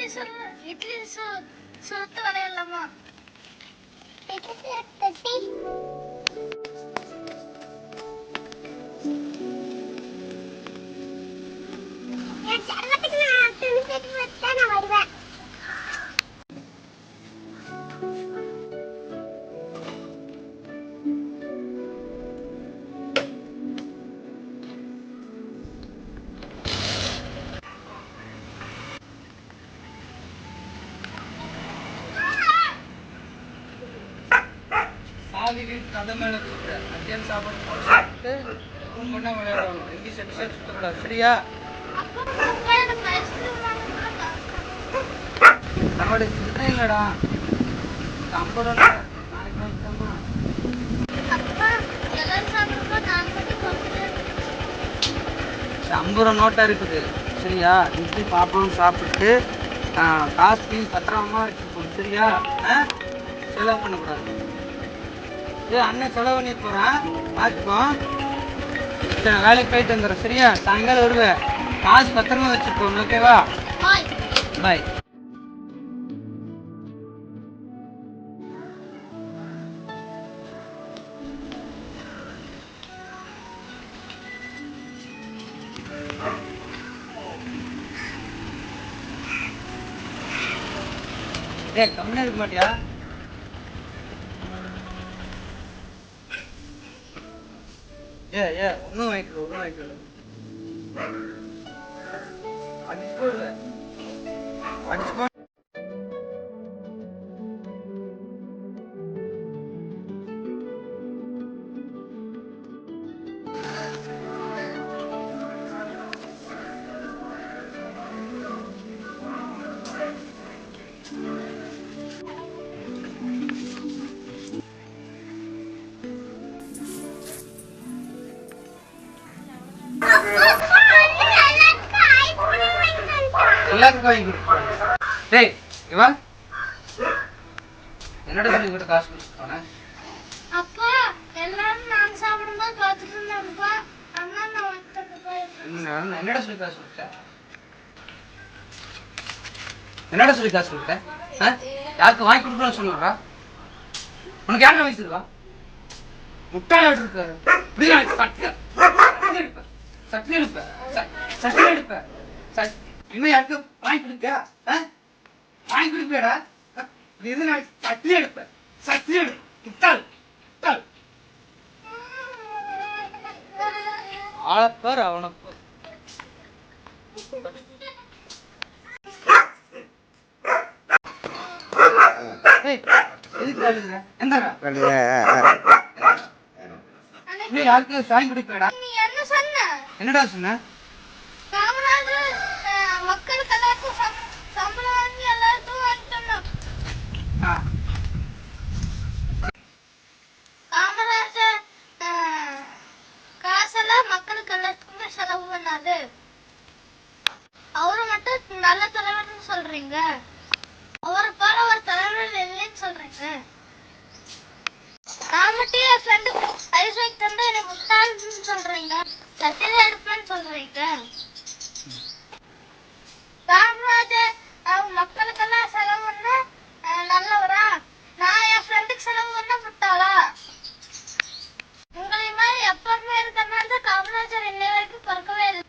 இட்லி சுத்து வரையலாமா? கதை மேல மத்தியானம் சாப்பாடு சாப்பிட்டு கொண்டா விளையாடுவாங்க. எங்கேயும் செட் சுத்தக்கூடாது, சரியா? நம்மளோட சில்லறை இல்லடா, 50 ரூபா நாளைக்கு வாங்கிக்கலாமா? 50 ரூபா நோட்டா இருக்குது, சரியா? இட்லி பாப்பாவும் சாப்பிட்டு காசையும் பத்திரமா வச்சுக்கணும், சரியா? செலவு பண்ணக்கூடாது. அண்ணன் செலவு பண்ணிட்டு போறேன், பார்த்துக்கோ. சரி, நான் வேலைக்கு போயிட்டு வந்துடுறேன், சரியா? சாயங்காலம் வருவேன், காசு பத்திரமா வச்சுக்கோங்க, ஓகேவா? பாய். கம்மியா இருக்க மாட்டியா? ஒன்றும் வாங்கிக்கல அடிச்சு போடுவேன். எல்லாத்துக்கும் வாங்கி கொடுப்பேன். டேய் இவா என்னடா சொல்லி கூட காசு கொடுத்துட்டானே? அப்பா எல்லாரும் நான் சாப்பிடும்போது பார்த்துட்டு இருந்தேன்ப்பா. அண்ணா நான் வந்துட்டேன்ப்பா. என்னடா சொல்லி காசு கொடுத்தேன்? என்னடா சொல்லி காசு கொடுத்தேன்? யாருக்கு வாங்கி கொடுக்கணும்னு சொல்லுறா? உனக்கு யாரும் வாங்கி தருவா? முட்டாள இருக்காரு. சட்னி எடுப்ப இன்னும் யாருக்கு வாங்கி கொடுப்பியா? வாங்கி கொடுப்பியாடா? இது நான் சட்னி எடுப்பேன் முட்டாள். ஆளப்பார் அவனப்பார். யாருக்கு வாங்கி கொடுப்பியாடா? என்னடா சொன்ன? மக்களுக்கு எல்லாருக்கும் சம்பளம் வாங்கி எல்லாருக்கும் வாங்கிட்டோம். காமராஜர் காசெல்லாம் மக்களுக்கு எல்லாத்துக்குமே செலவு பண்ணாது. அவரு மட்டும் நல்ல தலைவர்னு சொல்றீங்க, அவரை போல ஒரு தலைவர் இல்லைன்னு சொல்றீங்க. நான் மட்டும் என் ஃப்ரெண்டுக்கு ஐஸ் வைக் தந்து என்னை முட்டாள்னு சொல்றீங்க, சத்தியில எடுப்பேன்னு சொல்றீங்க. காமராஜர் அவங்க மக்களுக்கெல்லாம் செலவு பண்ண நல்லவரா? நான் என் ஃப்ரெண்டுக்கு செலவு பண்ண முட்டாளா? உங்களை மாதிரி எப்பவுமே இருக்கிறனால காமராஜர் இன்னை வரைக்கும் பிறக்கவே இல்லை.